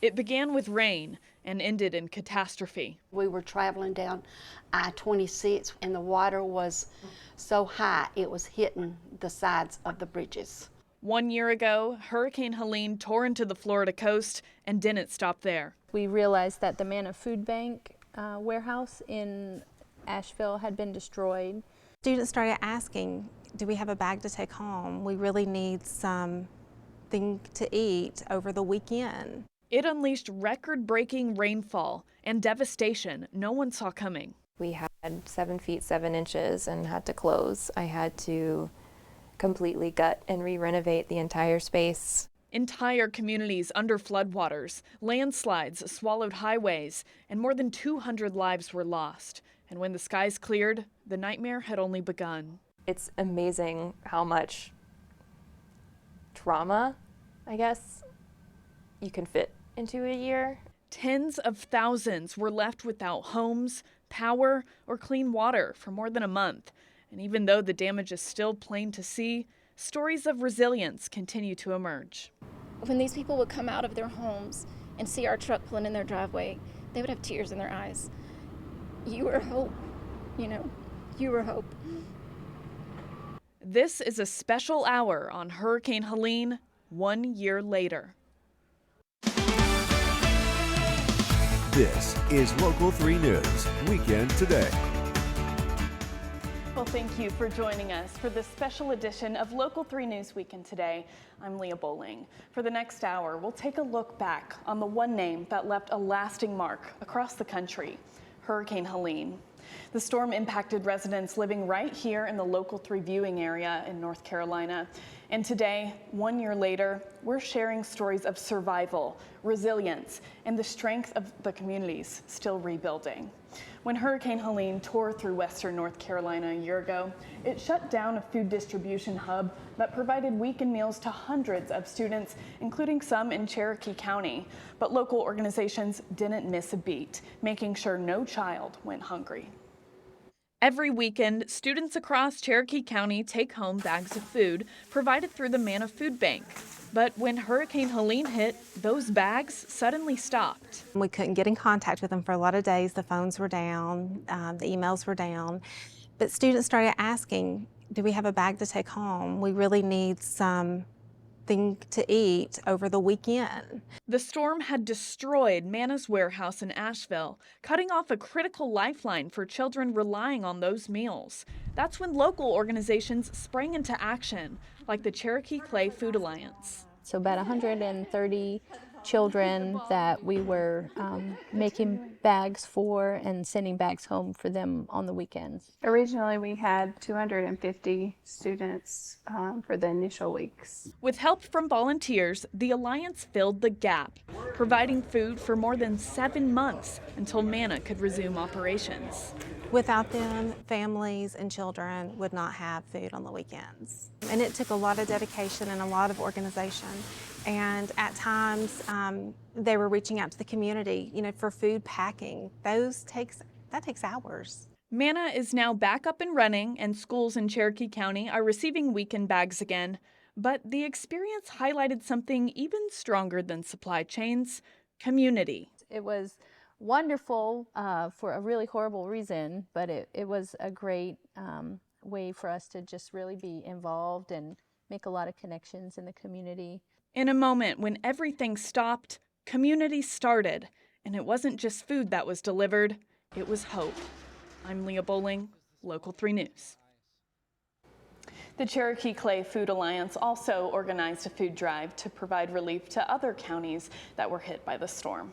It began with rain and ended in catastrophe. We were traveling down I-26 and the water was so high it was hitting the sides of the bridges. 1 year ago, Hurricane Helene tore into the Florida coast and didn't stop there. We realized that the Manna Food Bank warehouse in Asheville had been destroyed. Students started asking, do we have a bag to take home? We really need something to eat over the weekend. It unleashed record-breaking rainfall and devastation no one saw coming. We had 7 feet 7 inches and had to close. I had to completely gut and re-renovate the entire space. Entire communities under floodwaters, landslides swallowed highways, and more than 200 lives were lost. And when the skies cleared, the nightmare had only begun. It's amazing how much trauma, I guess, you can fit into a year. Tens of thousands were left without homes, power, or clean water for more than a month. And even though the damage is still plain to see, stories of resilience continue to emerge. When these people would come out of their homes and see our truck pulling in their driveway, they would have tears in their eyes. You were hope, you were hope. This is a special hour on Hurricane Helene 1 year later. This is Local 3 News, Weekend Today. Well, thank you for joining us for this special edition of Local 3 News Weekend Today. I'm Leah Bowling. For the next hour, we'll take a look back on the one name that left a lasting mark across the country, Hurricane Helene. The storm impacted residents living right here in the Local 3 viewing area in North Carolina. And today, 1 year later, we're sharing stories of survival, resilience, and the strength of the communities still rebuilding. When Hurricane Helene tore through western North Carolina a year ago, it shut down a food distribution hub that provided weekend meals to hundreds of students, including some in Cherokee County. But local organizations didn't miss a beat, making sure no child went hungry. Every weekend, students across Cherokee County take home bags of food provided through the Manna Food Bank. But when Hurricane Helene hit, those bags suddenly stopped. We couldn't get in contact with them for a lot of days. The phones were down, the emails were down. But students started asking, do we have a bag to take home? We really need something to eat over the weekend. The storm had destroyed Manna's warehouse in Asheville, cutting off a critical lifeline for children relying on those meals. That's when local organizations sprang into action, like the Cherokee Clay Food Alliance. So about 130 children that we were making bags for and sending bags home for them on the weekends. Originally, we had 250 students for the initial weeks. With help from volunteers, the Alliance filled the gap, providing food for more than 7 months until Manna could resume operations. Without them, families and children would not have food on the weekends. And it took a lot of dedication and a lot of organization. And at times, they were reaching out to the community, for food packing. That takes hours. Manna is now back up and running, and schools in Cherokee County are receiving weekend bags again. But the experience highlighted something even stronger than supply chains: community. It was wonderful for a really horrible reason, but it was a great way for us to just really be involved and make a lot of connections in the community. In a moment when everything stopped, community started, and it wasn't just food that was delivered, it was hope. I'm Leah Bowling, Local 3 News. The Cherokee Clay Food Alliance also organized a food drive to provide relief to other counties that were hit by the storm.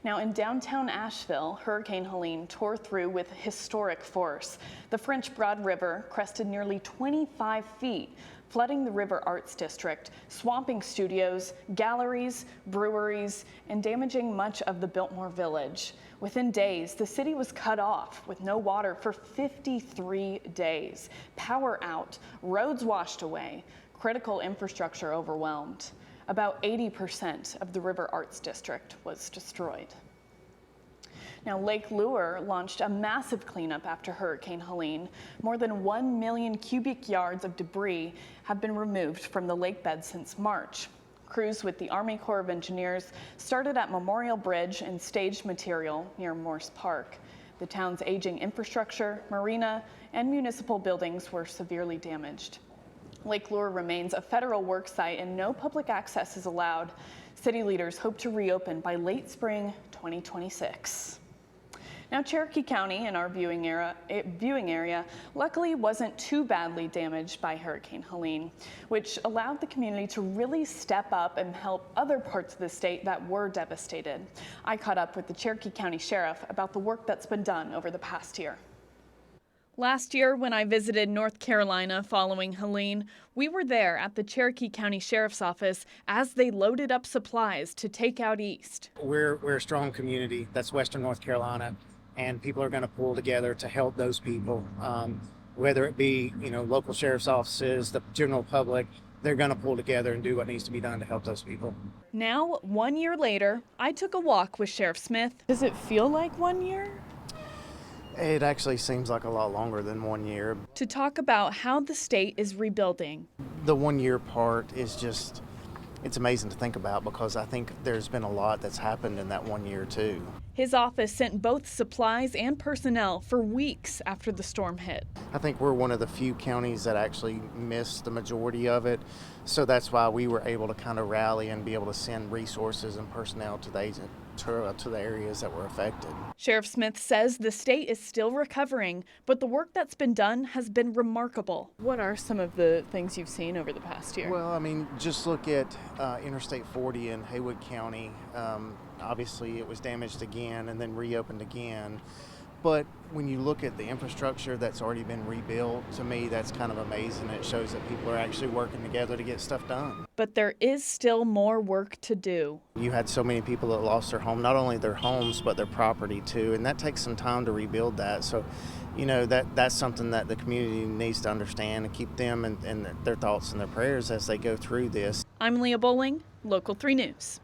Now, in downtown Asheville, Hurricane Helene tore through with historic force. The French Broad River crested nearly 25 feet, flooding the River Arts District, swamping studios, galleries, breweries, and damaging much of the Biltmore Village. Within days, the city was cut off with no water for 53 days. Power out, roads washed away, critical infrastructure overwhelmed. About 80% of the River Arts District was destroyed. Now, Lake Lure launched a massive cleanup after Hurricane Helene. More than 1 million cubic yards of debris have been removed from the lake bed since March. Crews with the Army Corps of Engineers started at Memorial Bridge and staged material near Morse Park. The town's aging infrastructure, marina, and municipal buildings were severely damaged. Lake Lure remains a federal work site and no public access is allowed. City leaders hope to reopen by late spring 2026. Now, Cherokee County in our viewing area luckily wasn't too badly damaged by Hurricane Helene, which allowed the community to really step up and help other parts of the state that were devastated. I caught up with the Cherokee County Sheriff about the work that's been done over the past year. Last year, when I visited North Carolina following Helene, we were there at the Cherokee County Sheriff's Office as they loaded up supplies to take out east. We're a strong community. That's Western North Carolina, and people are going to pull together to help those people. Whether it be, local sheriff's offices, the general public, they're going to pull together and do what needs to be done to help those people. Now, 1 year later, I took a walk with Sheriff Smith. Does it feel like 1 year? It actually seems like a lot longer than 1 year. To talk about how the state is rebuilding. The 1 year part is just, it's amazing to think about because I think there's been a lot that's happened in that 1 year too. His office sent both supplies and personnel for weeks after the storm hit. I think we're one of the few counties that actually missed the majority of it. So that's why we were able to kind of rally and be able to send resources and personnel to the areas that were affected. Sheriff Smith says the state is still recovering, but the work that's been done has been remarkable. What are some of the things you've seen over the past year? Well, just look at Interstate 40 in Haywood County. Obviously, it was damaged again and then reopened again. But when you look at the infrastructure that's already been rebuilt, to me, that's kind of amazing. It shows that people are actually working together to get stuff done. But there is still more work to do. You had so many people that lost their home, not only their homes, but their property too. And that takes some time to rebuild that. So, that's something that the community needs to understand and keep them and their thoughts and their prayers as they go through this. I'm Leah Bowling, Local 3 News.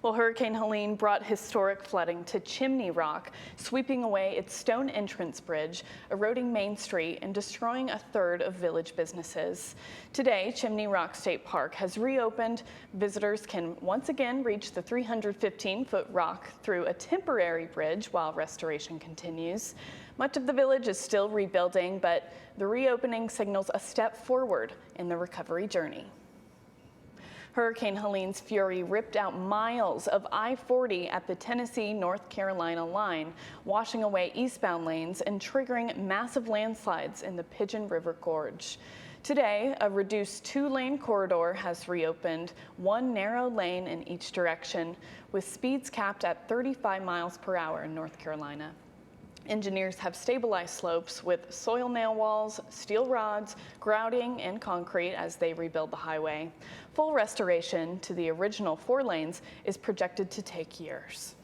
Well, Hurricane Helene brought historic flooding to Chimney Rock, sweeping away its stone entrance bridge, eroding Main Street, and destroying a third of village businesses. Today, Chimney Rock State Park has reopened. Visitors can once again reach the 315-foot rock through a temporary bridge while restoration continues. Much of the village is still rebuilding, but the reopening signals a step forward in the recovery journey. Hurricane Helene's fury ripped out miles of I-40 at the Tennessee-North Carolina line, washing away eastbound lanes and triggering massive landslides in the Pigeon River Gorge. Today, a reduced 2-lane corridor has reopened, one narrow lane in each direction, with speeds capped at 35 miles per hour in North Carolina. Engineers have stabilized slopes with soil nail walls, steel rods, grouting, and concrete as they rebuild the highway. Full restoration to the original 4 lanes is projected to take years.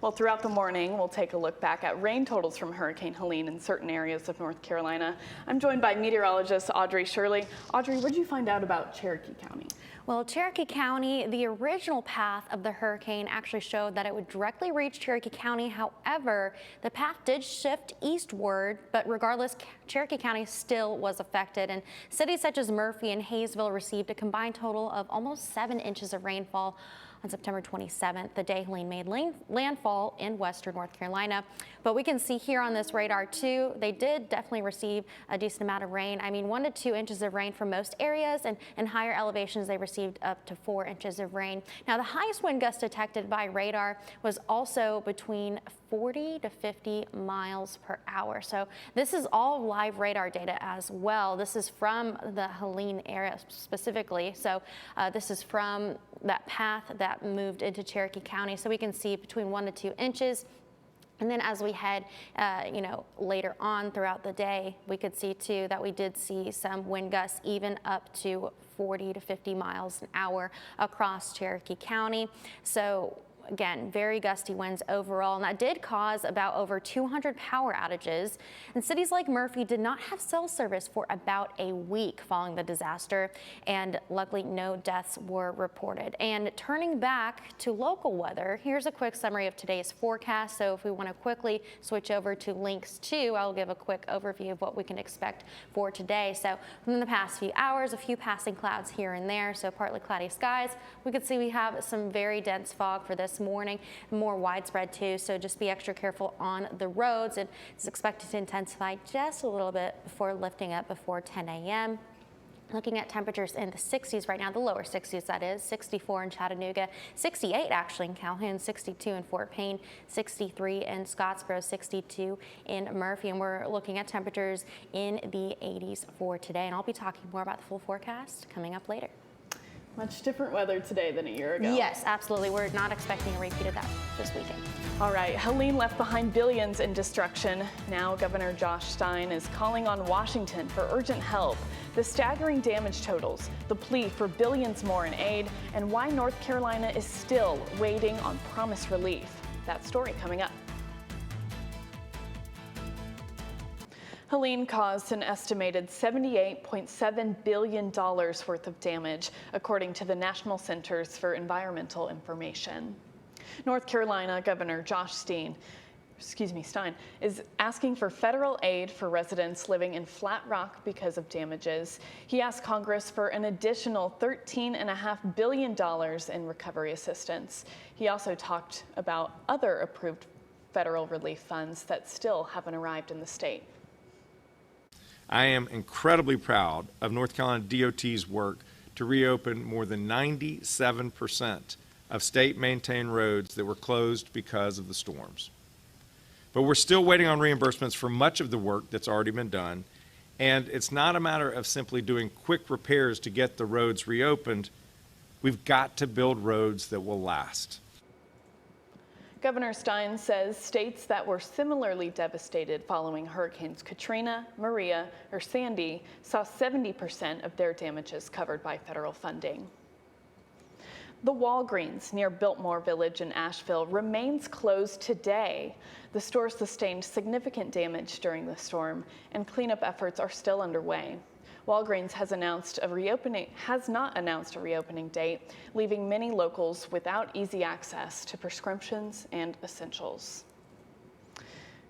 Well, throughout the morning, we'll take a look back at rain totals from Hurricane Helene in certain areas of North Carolina. I'm joined by meteorologist Audrey Shirley. Audrey, what did you find out about Cherokee County? Well, Cherokee County, the original path of the hurricane actually showed that it would directly reach Cherokee County. However, the path did shift eastward, but regardless, Cherokee County still was affected. And cities such as Murphy and Hayesville received a combined total of almost 7 inches of rainfall on September 27th, the day Helene made landfall in western North Carolina. But we can see here on this radar too, they did definitely receive a decent amount of rain. 1 to 2 inches of rain from most areas, and higher elevations they received up to 4 inches of rain. Now, the highest wind gust detected by radar was also between 40 to 50 miles per hour. So this is all live radar data as well. This is from the Helene area specifically. So this is from that path that moved into Cherokee County. So we can see between 1 to 2 inches. And then as we head, later on throughout the day, we could see too that we did see some wind gusts even up to 40 to 50 miles an hour across Cherokee County. So again, very gusty winds overall, and that did cause about over 200 power outages. And cities like Murphy did not have cell service for about a week following the disaster, and luckily no deaths were reported. And turning back to local weather, here's a quick summary of today's forecast. So if we want to quickly switch over to links 2, I'll give a quick overview of what we can expect for today. So within the past few hours, a few passing clouds here and there, so partly cloudy skies. We could see we have some very dense fog for this morning, more widespread too, so just be extra careful on the roads. It's expected to intensify just a little bit before lifting up before 10 a.m. Looking at temperatures in the 60s right now, the lower 60s that is, 64 in Chattanooga, 68 actually in Calhoun, 62 in Fort Payne, 63 in Scottsboro, 62 in Murphy, and we're looking at temperatures in the 80s for today. And I'll be talking more about the full forecast coming up later. Much different weather today than a year ago. Yes, absolutely. We're not expecting a repeat of that this weekend. All right, Helene left behind billions in destruction. Now Governor Josh Stein is calling on Washington for urgent help. The staggering damage totals, the plea for billions more in aid, and why North Carolina is still waiting on promised relief. That story coming up. Helene caused an estimated $78.7 billion worth of damage, according to the National Centers for Environmental Information. North Carolina Governor Josh Stein is asking for federal aid for residents living in Flat Rock because of damages. He asked Congress for an additional $13.5 billion in recovery assistance. He also talked about other approved federal relief funds that still haven't arrived in the state. I am incredibly proud of North Carolina DOT's work to reopen more than 97% of state-maintained roads that were closed because of the storms. But we're still waiting on reimbursements for much of the work that's already been done, and it's not a matter of simply doing quick repairs to get the roads reopened. We've got to build roads that will last. Governor Stein says states that were similarly devastated following Hurricanes Katrina, Maria, or Sandy saw 70% of their damages covered by federal funding. The Walgreens near Biltmore Village in Asheville remains closed today. The store sustained significant damage during the storm, and cleanup efforts are still underway. Walgreens has not announced a reopening date, leaving many locals without easy access to prescriptions and essentials.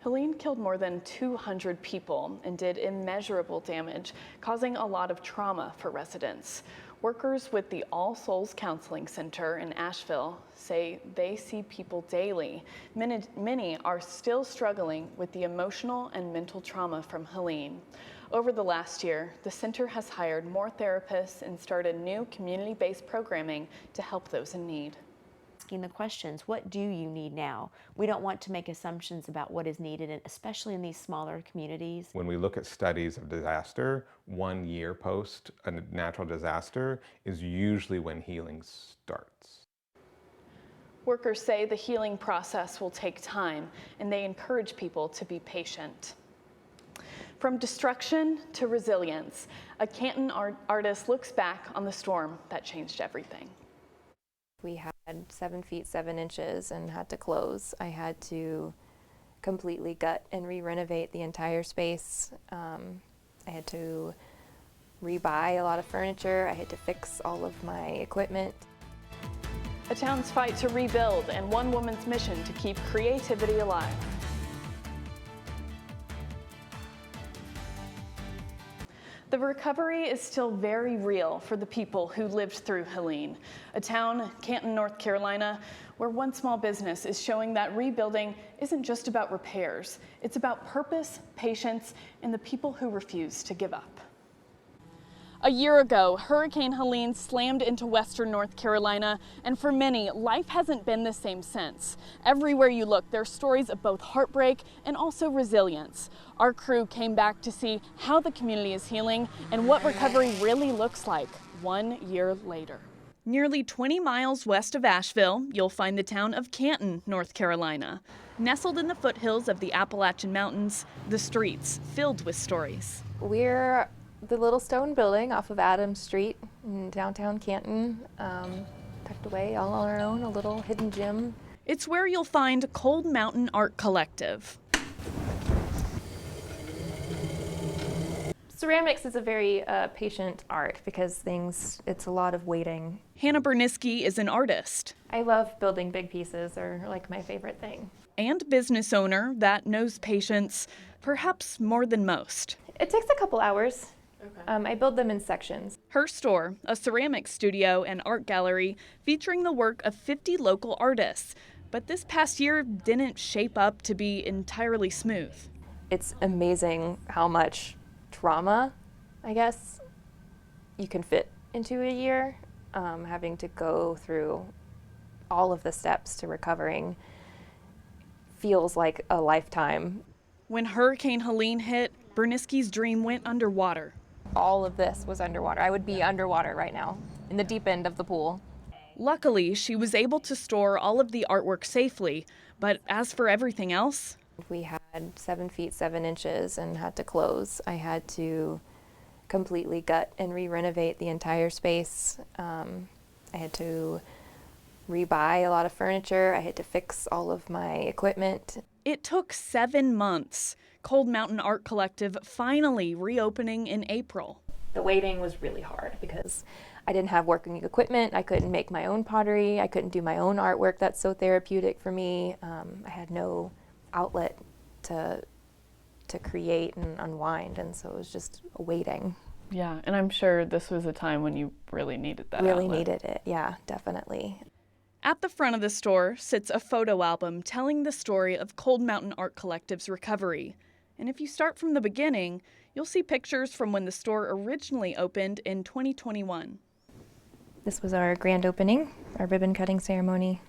Helene killed more than 200 people and did immeasurable damage, causing a lot of trauma for residents. Workers with the All Souls Counseling Center in Asheville say they see people daily. Many are still struggling with the emotional and mental trauma from Helene. Over the last year, the center has hired more therapists and started new community-based programming to help those in need. Asking the questions, what do you need now? We don't want to make assumptions about what is needed, and especially in these smaller communities. When we look at studies of disaster, 1 year post a natural disaster is usually when healing starts. Workers say the healing process will take time, and they encourage people to be patient. From destruction to resilience, a Canton artist looks back on the storm that changed everything. We had 7 feet 7 inches and had to close. I had to completely gut and re-renovate the entire space. I had to rebuy a lot of furniture. I had to fix all of my equipment. A town's fight to rebuild and one woman's mission to keep creativity alive. The recovery is still very real for the people who lived through Helene, a town, Canton, North Carolina, where one small business is showing that rebuilding isn't just about repairs. It's about purpose, patience, and the people who refuse to give up. A year ago, Hurricane Helene slammed into western North Carolina, and for many, life hasn't been the same since. Everywhere you look, there are stories of both heartbreak and also resilience. Our crew came back to see how the community is healing and what recovery really looks like 1 year later. Nearly 20 miles west of Asheville, you'll find the town of Canton, North Carolina. Nestled in the foothills of the Appalachian Mountains, the streets filled with stories. We're the little stone building off of Adams Street in downtown Canton, tucked away all on our own, a little hidden gem It's where you'll find Cold Mountain Art Collective. Ceramics is a very patient art because it's a lot of waiting. Hannah Bernisky is an artist. I love building big pieces. They're like my favorite thing. And business owner that knows patience perhaps more than most. It takes a couple hours. I build them in sections. Her store, a ceramics studio and art gallery featuring the work of 50 local artists. But this past year didn't shape up to be entirely smooth. It's amazing how much trauma, I guess, you can fit into a year. Having to go through all of the steps to recovering feels like a lifetime. When Hurricane Helene hit, Bernisky's dream went underwater. All of this was underwater. I would be underwater right now, in the deep end of the pool. Luckily, she was able to store all of the artwork safely, but as for everything else, we had 7 feet 7 inches and had to close. I had to completely gut and re-renovate the entire space. I had to rebuy a lot of furniture. I had to fix all of my equipment. It took 7 months. Cold Mountain Art Collective finally reopening in April. The waiting was really hard because I didn't have working equipment. I couldn't make my own pottery. I couldn't do my own artwork that's so therapeutic for me. I had no outlet to create and unwind, and so it was just waiting. Yeah, and I'm sure this was a time when you really needed that Really outlet. needed it, yeah, definitely. At the front of the store sits a photo album telling the story of Cold Mountain Art Collective's recovery. And if you start from the beginning, you'll see pictures from when the store originally opened in 2021. This was our grand opening, our ribbon cutting ceremony.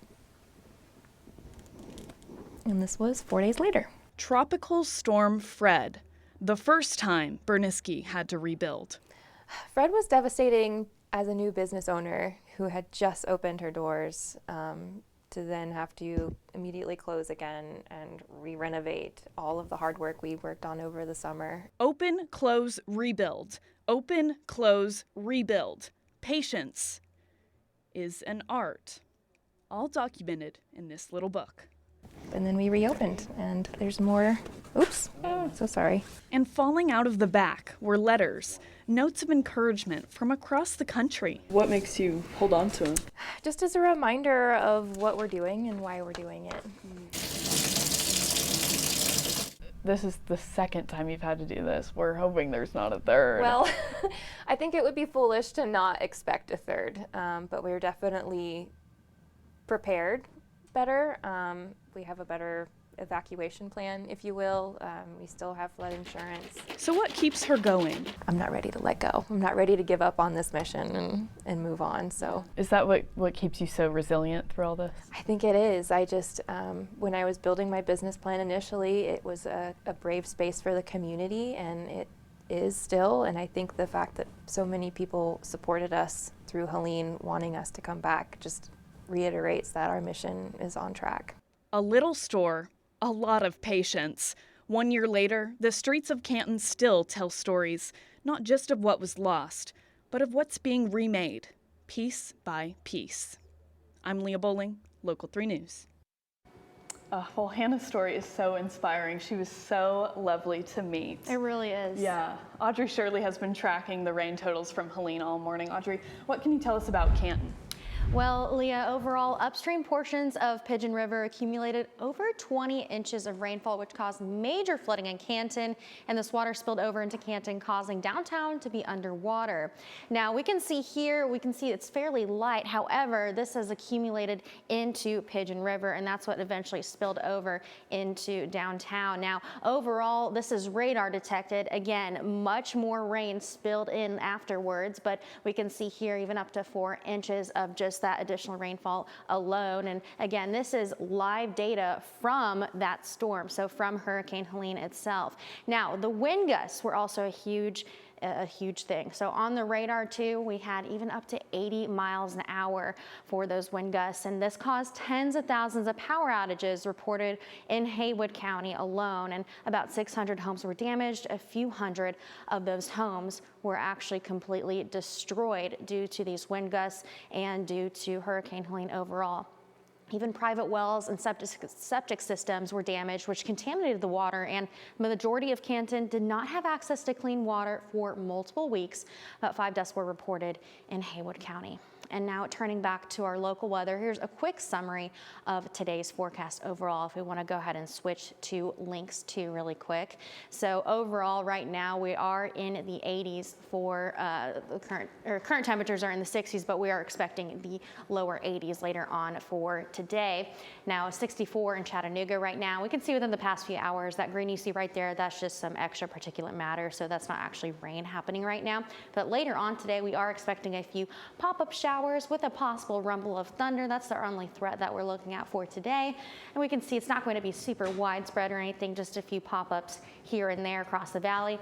And this was 4 days later. Tropical Storm Fred, the first time Bernisky had to rebuild. Fred was devastating as a new business owner who had just opened her doors, to then have to immediately close again and re-renovate all of the hard work we worked on over the summer. Open, close, rebuild. Open, close, rebuild. Patience is an art, all documented in this little book. And then we reopened, and there's more. Oops, so sorry. And falling out of the back were letters, notes of encouragement from across the country. What makes you hold on to them? Just as a reminder of what we're doing and why we're doing it. This is the second time you've had to do this. We're hoping there's not a third. Well, I think it would be foolish to not expect a third, but we're definitely prepared better. We have a better evacuation plan, if you will. We still have flood insurance. So what keeps her going? I'm not ready to let go. I'm not ready to give up on this mission and move on. So is that what keeps you so resilient through all this? I think it is. I just, when I was building my business plan initially, it was a brave space for the community, and it is still. And I think the fact that so many people supported us through Helene, wanting us to come back, just reiterates that our mission is on track. A little store, a lot of patience. 1 year later, the streets of Canton still tell stories, not just of what was lost, but of what's being remade, piece by piece. I'm Leah Bowling, Local 3 News. Well, Hannah's story is so inspiring. She was so lovely to meet. It really is. Yeah. Audrey Shirley has been tracking the rain totals from Helene all morning. Audrey, what can you tell us about Canton? Well, Leah, overall, upstream portions of Pigeon River accumulated over 20 inches of rainfall, which caused major flooding in Canton, and this water spilled over into Canton, causing downtown to be underwater. Now, we can see here, it's fairly light. However, this has accumulated into Pigeon River, and that's what eventually spilled over into downtown. Now, overall, this is radar detected. Again, much more rain spilled in afterwards, but we can see here even up to 4 inches of just that additional rainfall alone. And again, this is live data from that storm, so from Hurricane Helene itself. Now, the wind gusts were also a huge thing. So on the radar too, we had even up to 80 miles an hour for those wind gusts, and this caused tens of thousands of power outages reported in Haywood County alone, and about 600 homes were damaged. A few hundred of those homes were actually completely destroyed due to these wind gusts and due to Hurricane Helene overall. Even private wells and septic systems were damaged, which contaminated the water, and the majority of Canton did not have access to clean water for multiple weeks. About 5 deaths were reported in Haywood County. And now turning back to our local weather, here's a quick summary of today's forecast overall, if we want to go ahead and switch to links 2 really quick. So overall, right now we are in the 80s for the current temperatures are in the 60s, but we are expecting the lower 80s later on for today. Now 64 in Chattanooga right now. We can see within the past few hours that green you see right there, that's just some extra particulate matter, so that's not actually rain happening right now. But later on today, we are expecting a few pop-up showers with a possible rumble of thunder. That's the only threat that we're looking at for today. And we can see it's not going to be super widespread or anything, just a few pop-ups here and there across the valley.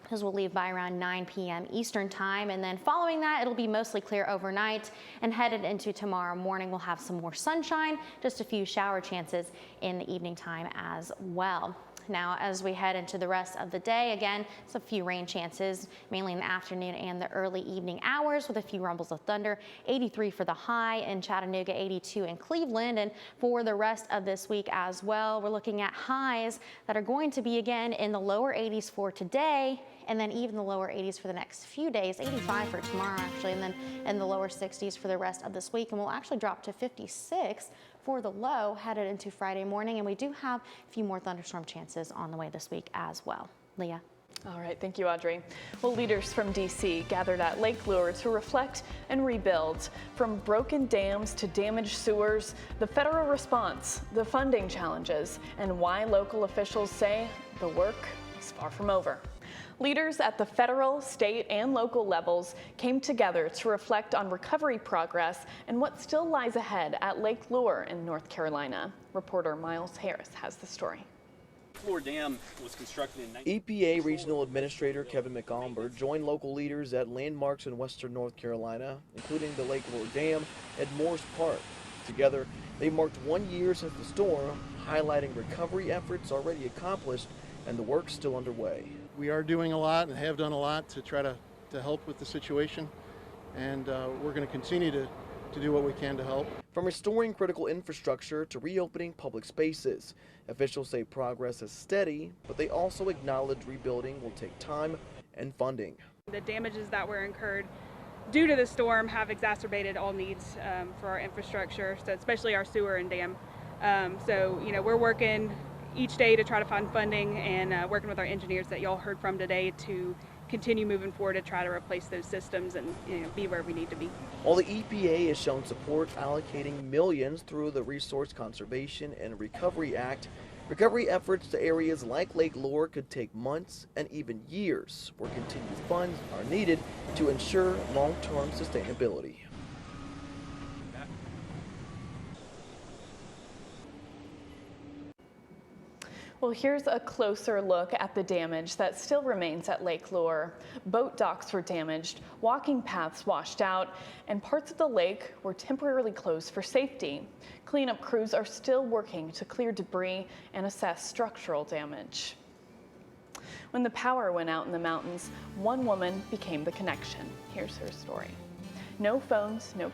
Those will leave by around 9 p.m. Eastern time, and then following that, it'll be mostly clear overnight, and headed into tomorrow morning, we'll have some more sunshine, just a few shower chances in the evening time as well. Now, as we head into the rest of the day, again, it's a few rain chances, mainly in the afternoon and the early evening hours with a few rumbles of thunder. 83 for the high in Chattanooga, 82 in Cleveland. And for the rest of this week as well, we're looking at highs that are going to be again in the lower 80s for today, and then even the lower 80s for the next few days, 85 for tomorrow actually, and then in the lower 60s for the rest of this week. And we'll actually drop to 56 for the low headed into Friday morning. And we do have a few more thunderstorm chances on the way this week as well. Leah. All right, thank you, Audrey. Well, leaders from D.C. gathered at Lake Lure to reflect and rebuild. From broken dams to damaged sewers, the federal response, the funding challenges, and why local officials say the work is far from over. Leaders at the federal, state, and local levels came together to reflect on recovery progress and what still lies ahead at Lake Lure in North Carolina. Reporter Miles Harris has the story. Lure Dam was constructed in EPA Regional Administrator Kevin McAlmer joined local leaders at landmarks in western North Carolina, including the Lake Lure Dam at Morris Park. Together, they marked 1 year since the storm, highlighting recovery efforts already accomplished and the work still underway. We are doing a lot and have done a lot to try to help with the situation, and we're going to continue to do what we can to help. From restoring critical infrastructure to reopening public spaces, officials say progress is steady, but they also acknowledge rebuilding will take time and funding. The damages that were incurred due to the storm have exacerbated all needs for our infrastructure, so especially our sewer and dam. So, we're working each day to try to find funding and working with our engineers that y'all heard from today to continue moving forward to try to replace those systems and be where we need to be. While the EPA has shown support allocating millions through the Resource Conservation and Recovery Act, recovery efforts to areas like Lake Lure could take months and even years, where continued funds are needed to ensure long-term sustainability. Well, here's a closer look at the damage that still remains at Lake Lure. Boat docks were damaged, walking paths washed out, and parts of the lake were temporarily closed for safety. Cleanup crews are still working to clear debris and assess structural damage. When the power went out in the mountains, one woman became the connection. Here's her story. No phones, no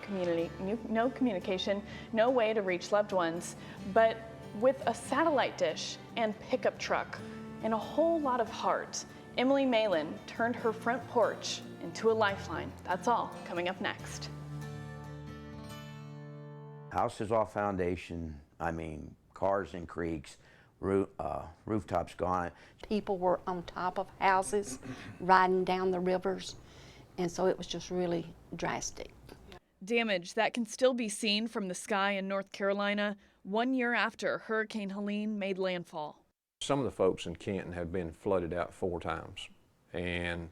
communication, no way to reach loved ones, but with a satellite dish and pickup truck and a whole lot of heart, Emily Malin turned her front porch into a lifeline. That's all coming up next. House is off foundation. Cars and creeks, rooftops gone. People were on top of houses, riding down the rivers, and so it was just really drastic. Damage that can still be seen from the sky in North Carolina 1 year after Hurricane Helene made landfall. Some of the folks in Canton have been flooded out 4 times, and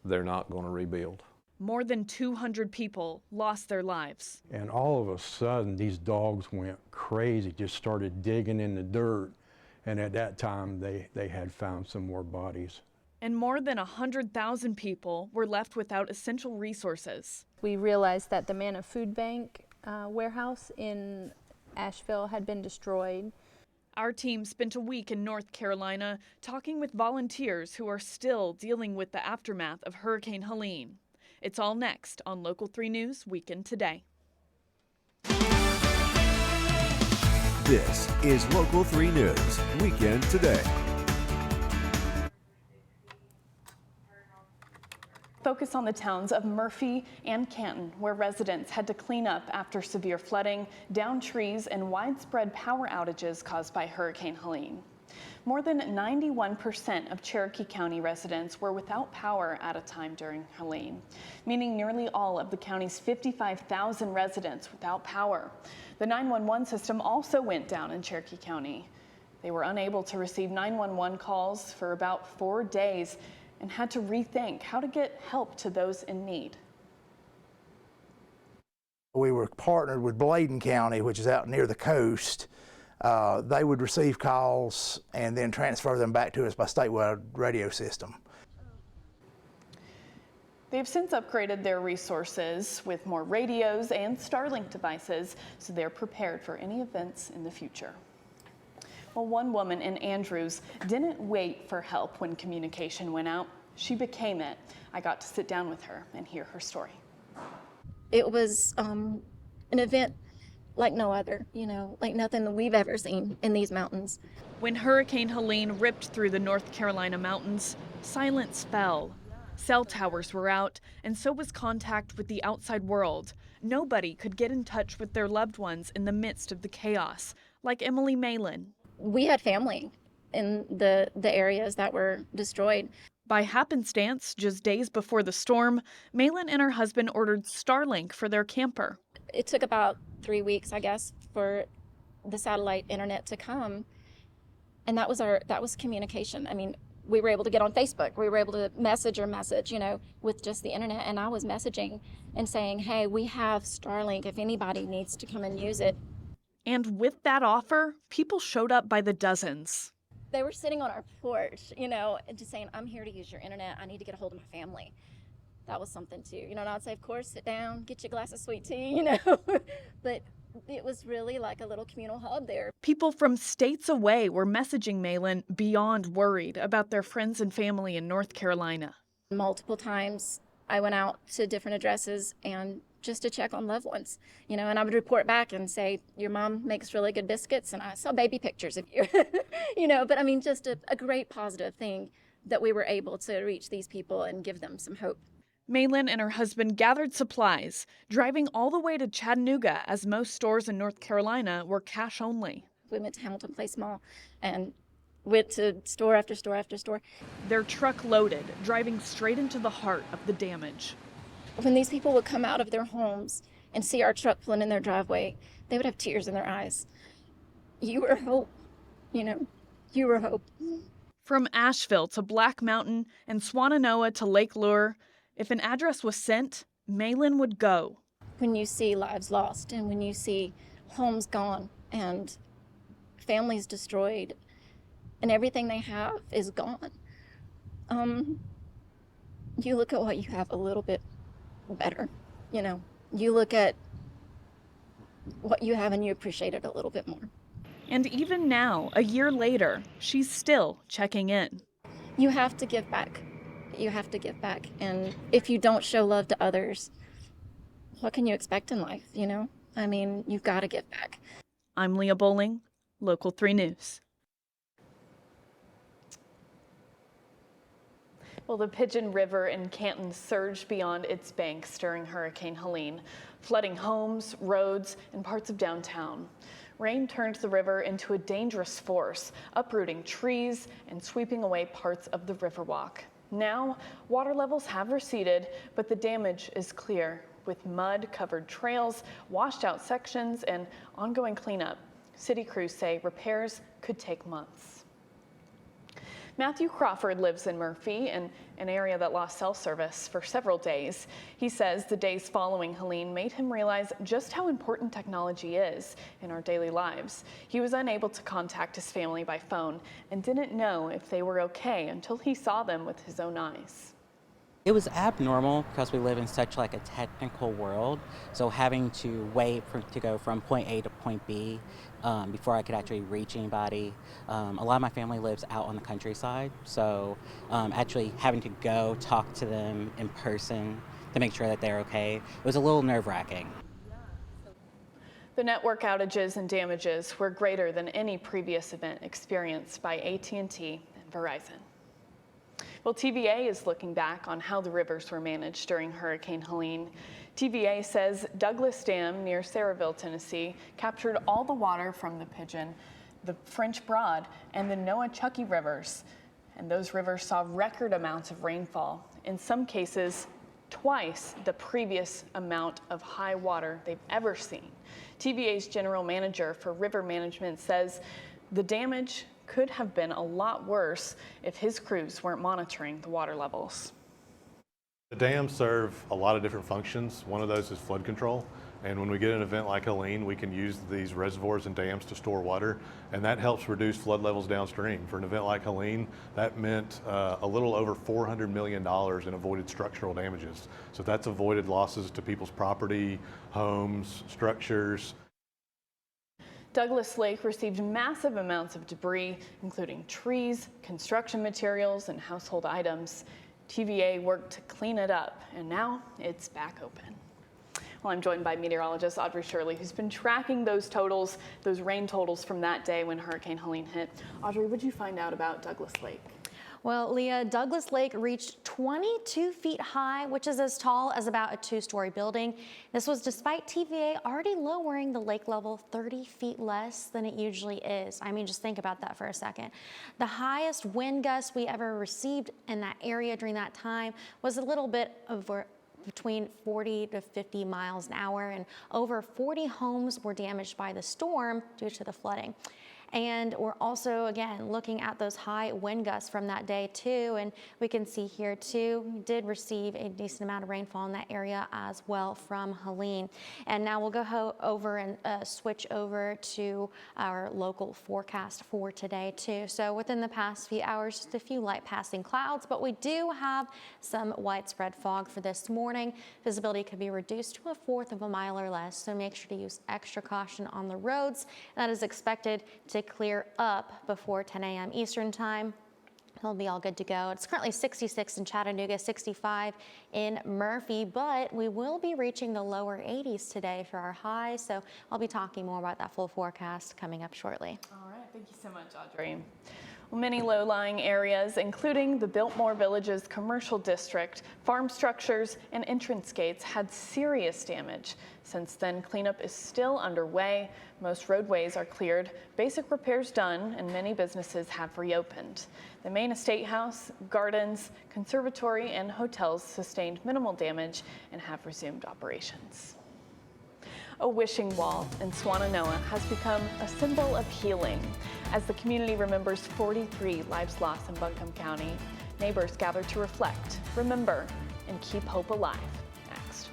they're not going to rebuild. More than 200 people lost their lives. And all of a sudden, these dogs went crazy, just started digging in the dirt. And at that time, they had found some more bodies. And more than 100,000 people were left without essential resources. We realized that the Manna Food Bank warehouse in Asheville had been destroyed. Our team spent a week in North Carolina talking with volunteers who are still dealing with the aftermath of Hurricane Helene. It's all next on Local 3 News Weekend Today. This is Local 3 News, Weekend Today. Focus on the towns of Murphy and Canton, where residents had to clean up after severe flooding, downed trees, and widespread power outages caused by Hurricane Helene. More than 91% of Cherokee County residents were without power at a time during Helene, meaning nearly all of the county's 55,000 residents without power. The 911 system also went down in Cherokee County. They were unable to receive 911 calls for about 4 days and had to rethink how to get help to those in need. We were partnered with Bladen County, which is out near the coast. They would receive calls and then transfer them back to us by statewide radio system. They've since upgraded their resources with more radios and Starlink devices, so they're prepared for any events in the future. Well, one woman in Andrews didn't wait for help when communication went out. She became it. I got to sit down with her and hear her story. It was an event like no other, like nothing that we've ever seen in these mountains. When Hurricane Helene ripped through the North Carolina mountains, silence fell. Cell towers were out, and so was contact with the outside world. Nobody could get in touch with their loved ones in the midst of the chaos, like Emily Malin. We had family in the areas that were destroyed. By happenstance, just days before the storm, Malin and her husband ordered Starlink for their camper. It took about 3 weeks, I guess, for the satellite internet to come, and that was communication. I mean, we were able to get on Facebook. We were able to message, with just the internet, and I was messaging and saying, hey, we have Starlink if anybody needs to come and use it. And with that offer, people showed up by the dozens. They were sitting on our porch, and just saying, I'm here to use your internet. I need to get a hold of my family. That was something too, and I'd say, of course, sit down, get you a glass of sweet tea, but it was really like a little communal hub there. People from states away were messaging Malin beyond worried about their friends and family in North Carolina. Multiple times I went out to different addresses and just to check on loved ones, and I would report back and say, your mom makes really good biscuits and I saw baby pictures of you, but I mean, just a great positive thing that we were able to reach these people and give them some hope. Malin and her husband gathered supplies, driving all the way to Chattanooga as most stores in North Carolina were cash only. We went to Hamilton Place Mall and went to store after store after store. Their truck loaded, driving straight into the heart of the damage. When these people would come out of their homes and see our truck pulling in their driveway, they would have tears in their eyes. You were hope, you were hope. From Asheville to Black Mountain and Swannanoa to Lake Lure, if an address was sent, Malin would go. When you see lives lost and when you see homes gone and families destroyed and everything they have is gone, you look at what you have a little bit better. You look at what you have and you appreciate it a little bit more. And even now, a year later, she's still checking in. You have to give back. You have to give back. And if you don't show love to others, what can you expect in life, I mean, you've got to give back. I'm Leah Bowling, Local 3 News. Well, the Pigeon River in Canton surged beyond its banks during Hurricane Helene, flooding homes, roads, and parts of downtown. Rain turned the river into a dangerous force, uprooting trees and sweeping away parts of the Riverwalk. Now, water levels have receded, but the damage is clear, with mud-covered trails, washed-out sections, and ongoing cleanup. City crews say repairs could take months. Matthew Crawford lives in Murphy, an area that lost cell service for several days. He says the days following Helene made him realize just how important technology is in our daily lives. He was unable to contact his family by phone and didn't know if they were okay until he saw them with his own eyes. It was abnormal because we live in such like a technical world. So having to wait to go from point A to point B before I could actually reach anybody. A lot of my family lives out on the countryside. So actually having to go talk to them in person to make sure that they're okay, it was a little nerve-wracking. The network outages and damages were greater than any previous event experienced by AT&T and Verizon. Well, TVA is looking back on how the rivers were managed during Hurricane Helene. TVA says Douglas Dam near Saraville, Tennessee, captured all the water from the Pigeon, the French Broad, and the Noachucky rivers. And those rivers saw record amounts of rainfall. In some cases, twice the previous amount of high water they've ever seen. TVA's general manager for river management says the damage could have been a lot worse if his crews weren't monitoring the water levels. The dams serve a lot of different functions. One of those is flood control. And when we get an event like Helene, we can use these reservoirs and dams to store water, and that helps reduce flood levels downstream. For an event like Helene, that meant a little over $400 million in avoided structural damages. So that's avoided losses to people's property, homes, structures. Douglas Lake received massive amounts of debris, including trees, construction materials, and household items. TVA worked to clean it up, and now it's back open. Well, I'm joined by meteorologist Audrey Shirley, who's been tracking those totals, those rain totals from that day when Hurricane Helene hit. Audrey, what did you find out about Douglas Lake? Well, Leah, Douglas Lake reached 22 feet high, which is as tall as about a two-story building. This was despite TVA already lowering the lake level 30 feet less than it usually is. I mean, just think about that for a second. The highest wind gust we ever received in that area during that time was a little bit over between 40 to 50 miles an hour, and over 40 homes were damaged by the storm due to the flooding. And we're also, again, looking at those high wind gusts from that day too. And we can see here too, we did receive a decent amount of rainfall in that area as well from Helene. And now we'll go over and switch over to our local forecast for today too. So within the past few hours, just a few light passing clouds, but we do have some widespread fog for this morning. Visibility could be reduced to 1/4 of a mile or less. So make sure to use extra caution on the roads. That is expected to clear up before 10 a.m. Eastern time. It'll be all good to go. It's currently 66 in Chattanooga, 65 in Murphy, but we will be reaching the lower 80s today for our high. So I'll be talking more about that full forecast coming up shortly. All right, thank you so much, Audrey. Well, many low-lying areas, including the Biltmore Village's commercial district, farm structures, and entrance gates had serious damage. Since then, cleanup is still underway. Most roadways are cleared, basic repairs done, and many businesses have reopened. The main estate house, gardens, conservatory, and hotels sustained minimal damage and have resumed operations. A wishing wall in Swannanoa has become a symbol of healing. As the community remembers 43 lives lost in Buncombe County, neighbors gather to reflect, remember, and keep hope alive. Next.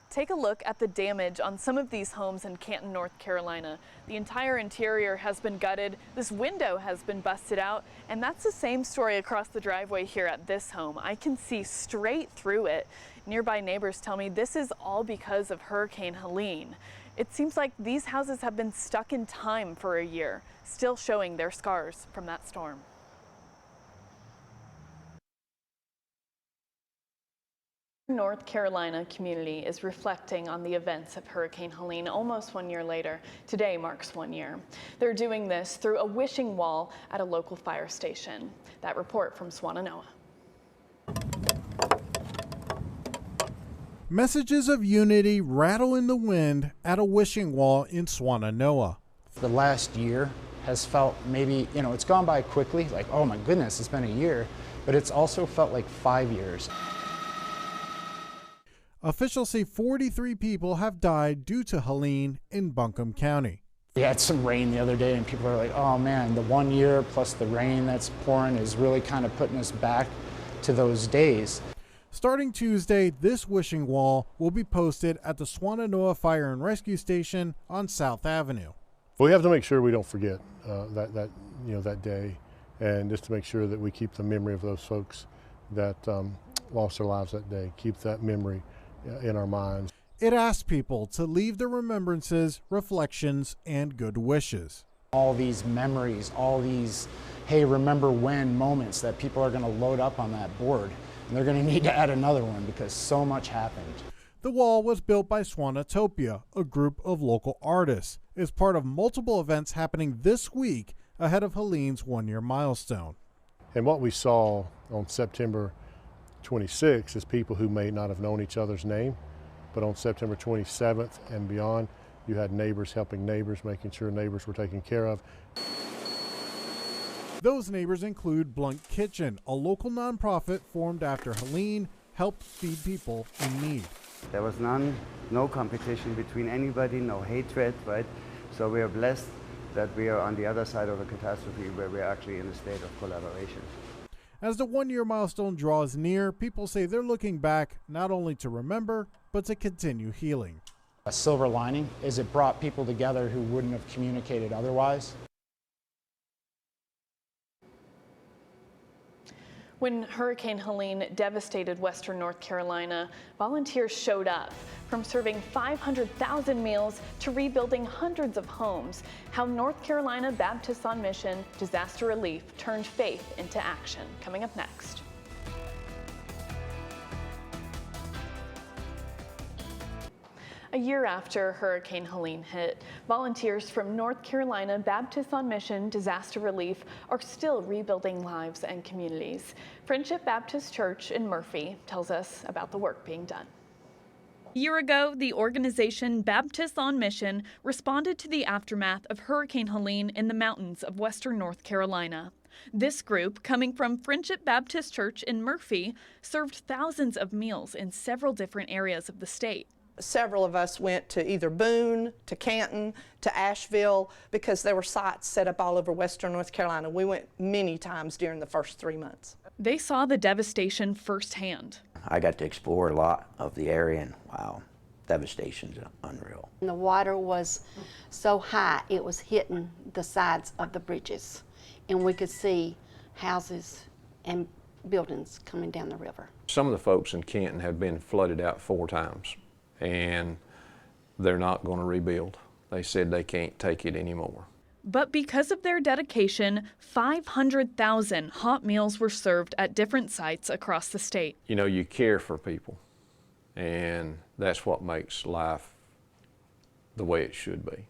Take a look at the damage on some of these homes in Canton, North Carolina. The entire interior has been gutted, this window has been busted out, and that's the same story across the driveway here at this home. I can see straight through it. Nearby neighbors tell me this is all because of Hurricane Helene. It seems like these houses have been stuck in time for a year, still showing their scars from that storm. North Carolina community is reflecting on the events of Hurricane Helene almost 1 year later. Today marks 1 year. They're doing this through a wishing wall at a local fire station. That report from Swannanoa. Messages of unity rattle in the wind at a wishing wall in Swannanoa. The last year has felt maybe, it's gone by quickly, like, oh my goodness, it's been a year, but it's also felt like 5 years. Officials say 43 people have died due to Helene in Buncombe County. We had some rain the other day and people are like, oh man, the 1 year plus the rain that's pouring is really kind of putting us back to those days. Starting Tuesday, this wishing wall will be posted at the Swannanoa Fire and Rescue Station on South Avenue. We have to make sure we don't forget that day, and just to make sure that we keep the memory of those folks that lost their lives that day, keep that memory in our minds. It asks people to leave their remembrances, reflections, and good wishes. All these memories, all these, hey, remember when moments that people are going to load up on that board. And they're going to need to add another one because so much happened. The wall was built by Swanatopia, a group of local artists, as part of multiple events happening this week ahead of Helene's one-year milestone. And what we saw on September 26th is people who may not have known each other's name, but on September 27th and beyond, you had neighbors helping neighbors, making sure neighbors were taken care of. Those neighbors include Blunt Kitchen, a local nonprofit formed after Helene helped feed people in need. There was no competition between anybody, no hatred, right? So we are blessed that we are on the other side of a catastrophe where we're actually in a state of collaboration. As the one-year milestone draws near, people say they're looking back not only to remember, but to continue healing. A silver lining is it brought people together who wouldn't have communicated otherwise. When Hurricane Helene devastated Western North Carolina, volunteers showed up, from serving 500,000 meals to rebuilding hundreds of homes. How North Carolina Baptists on Mission Disaster Relief turned faith into action. Coming up next. A year after Hurricane Helene hit, volunteers from North Carolina Baptists on Mission Disaster Relief are still rebuilding lives and communities. Friendship Baptist Church in Murphy tells us about the work being done. A year ago, the organization Baptists on Mission responded to the aftermath of Hurricane Helene in the mountains of western North Carolina. This group, coming from Friendship Baptist Church in Murphy, served thousands of meals in several different areas of the state. Several of us went to either Boone, to Canton, to Asheville, because there were sites set up all over western North Carolina. We went many times during the first 3 months. They saw the devastation firsthand. I got to explore a lot of the area, and wow, devastation's unreal. And the water was so high, it was hitting the sides of the bridges, and we could see houses and buildings coming down the river. Some of the folks in Canton have been flooded out 4 times, and they're not going to rebuild. They said they can't take it anymore. But because of their dedication, 500,000 hot meals were served at different sites across the state. You know, you care for people, and that's what makes life the way it should be.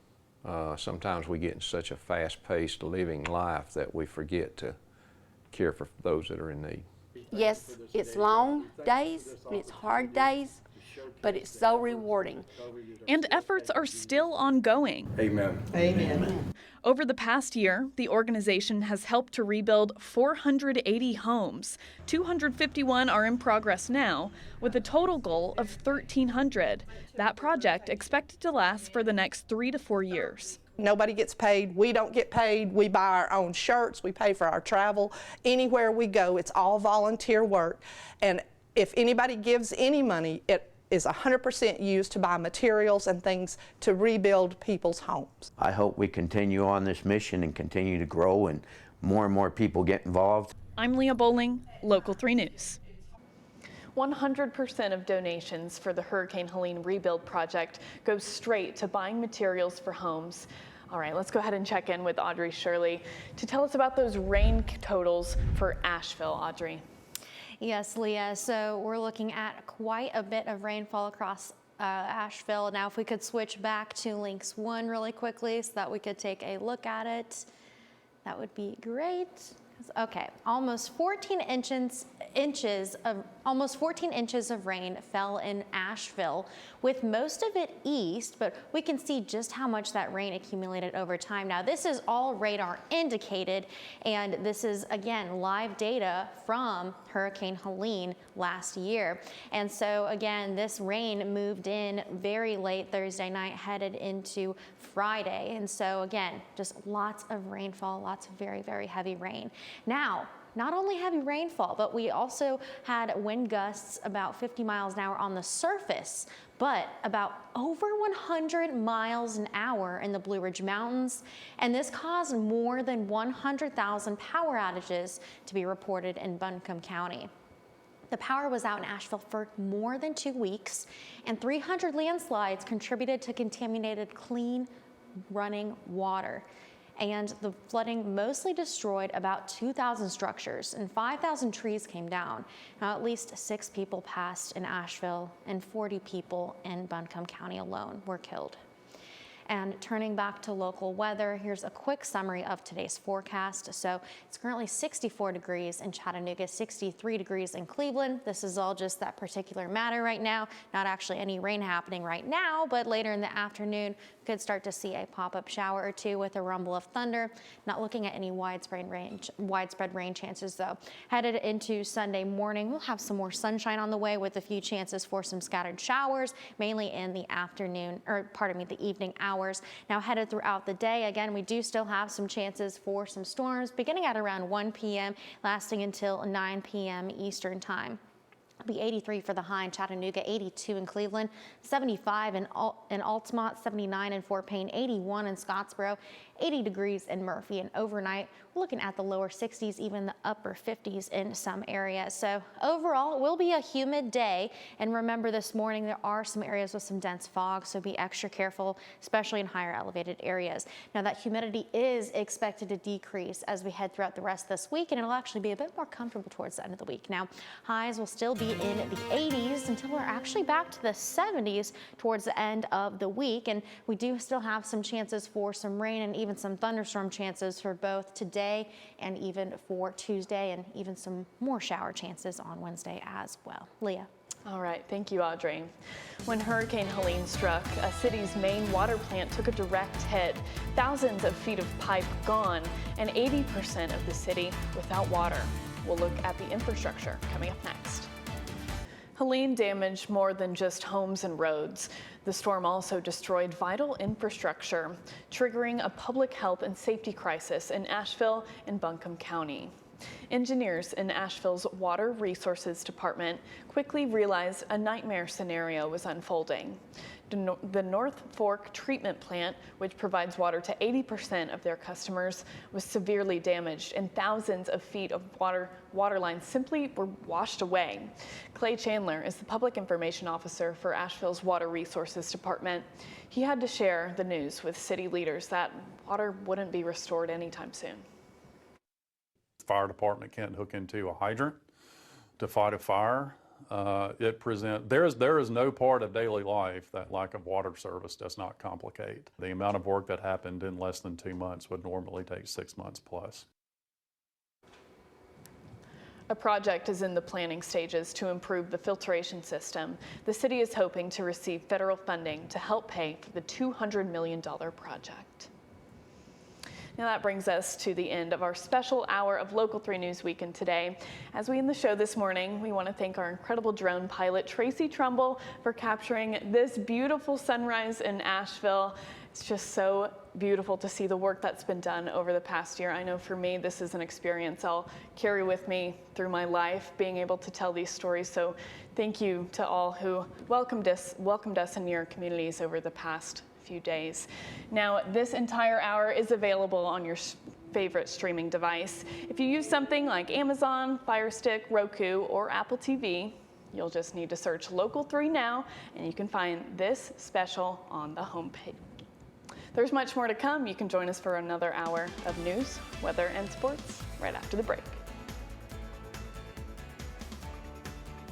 Sometimes we get in such a fast-paced living life that we forget to care for those that are in need. Yes, it's long days, and it's hard days, but it's so rewarding. And efforts are still ongoing. Amen. Amen. Over the past year, the organization has helped to rebuild 480 homes. 251 are in progress now, with a total goal of 1,300. That project expected to last for the next 3 to 4 years. Nobody gets paid. We don't get paid. We buy our own shirts. We pay for our travel. Anywhere we go, it's all volunteer work. And if anybody gives any money, it is 100% used to buy materials and things to rebuild people's homes. I hope we continue on this mission and continue to grow and more people get involved. I'm Leah Bowling, Local 3 News. 100% of donations for the Hurricane Helene rebuild project go straight to buying materials for homes. All right, let's go ahead and check in with Audrey Shirley to tell us about those rain totals for Asheville. Audrey. Yes, Leah. So we're looking at quite a bit of rainfall across Asheville. Now, if we could switch back to Links 1 really quickly so that we could take a look at it, that would be great. Okay, almost 14 inches of rain fell in Asheville, with most of it east, but we can see just how much that rain accumulated over time. Now, this is all radar indicated, and this is, again, live data from Hurricane Helene last year. And so, again, this rain moved in very late Thursday night, headed into Friday. And so, again, just lots of rainfall, lots of very, very heavy rain. Now, not only heavy rainfall, but we also had wind gusts about 50 miles an hour on the surface, but about over 100 miles an hour in the Blue Ridge Mountains. And this caused more than 100,000 power outages to be reported in Buncombe County. The power was out in Asheville for more than 2 weeks, and 300 landslides contributed to contaminated clean running water. and the flooding mostly destroyed about 2,000 structures and 5,000 trees came down. Now, at least 6 people passed in Asheville and 40 people in Buncombe County alone were killed. And turning back to local weather, here's a quick summary of today's forecast. So it's currently 64 degrees in Chattanooga, 63 degrees in Cleveland. This is all just that particular matter right now. Not actually any rain happening right now, but later in the afternoon, we could start to see a pop-up shower or two with a rumble of thunder. Not looking at any widespread rain chances though. Headed into Sunday morning, we'll have some more sunshine on the way with a few chances for some scattered showers, mainly in the afternoon, or pardon me, the evening hours. Now headed throughout the day, again, we do still have some chances for some storms beginning at around 1 p.m. lasting until 9 p.m. Eastern time. It'll be 83 for the high in Chattanooga, 82 in Cleveland, 75 in Altamont, 79 in Fort Payne, 81 in Scottsboro, 80 degrees in Murphy, and overnight we're looking at the lower 60s, even the upper 50s in some areas. So overall, it will be a humid day. And remember, this morning there are some areas with some dense fog, so be extra careful, especially in higher elevated areas. Now that humidity is expected to decrease as we head throughout the rest of this week, and it'll actually be a bit more comfortable towards the end of the week. Now, highs will still be in the 80s until we're actually back to the 70s towards the end of the week. And we do still have some chances for some rain and even some thunderstorm chances for both today and even for Tuesday, and even some more shower chances on Wednesday as well. Leah. All right, thank you, Audrey. When Hurricane Helene struck, a city's main water plant took a direct hit. Thousands of feet of pipe gone, and 80% of the city without water. We'll look at the infrastructure coming up next. Helene damaged more than just homes and roads. The storm also destroyed vital infrastructure, triggering a public health and safety crisis in Asheville and Buncombe County. Engineers in Asheville's Water Resources Department quickly realized a nightmare scenario was unfolding. The North Fork treatment plant, which provides water to 80% of their customers, was severely damaged, and thousands of feet of water lines simply were washed away. Clay Chandler is the Public Information Officer for Asheville's Water Resources Department. He had to share the news with city leaders that water wouldn't be restored anytime soon. The fire department can't hook into a hydrant to fight a fire. There is no part of daily life that lack of water service does not complicate. The amount of work that happened in less than 2 months would normally take 6 months plus. A project is in the planning stages to improve the filtration system. The city is hoping to receive federal funding to help pay for the $200 million project. Now that brings us to the end of our special hour of Local 3 News Weekend today. As we end the show this morning, we want to thank our incredible drone pilot, Tracy Trumbull, for capturing this beautiful sunrise in Asheville. It's just so beautiful to see the work that's been done over the past year. I know for me, this is an experience I'll carry with me through my life, being able to tell these stories. So thank you to all who welcomed us in your communities over the past few days. Now, this entire hour is available on your favorite streaming device. If you use something like Amazon, Fire Stick, Roku, or Apple TV, you'll just need to search Local 3 now, and you can find this special on the homepage. There's much more to come. You can join us for another hour of news, weather, and sports right after the break.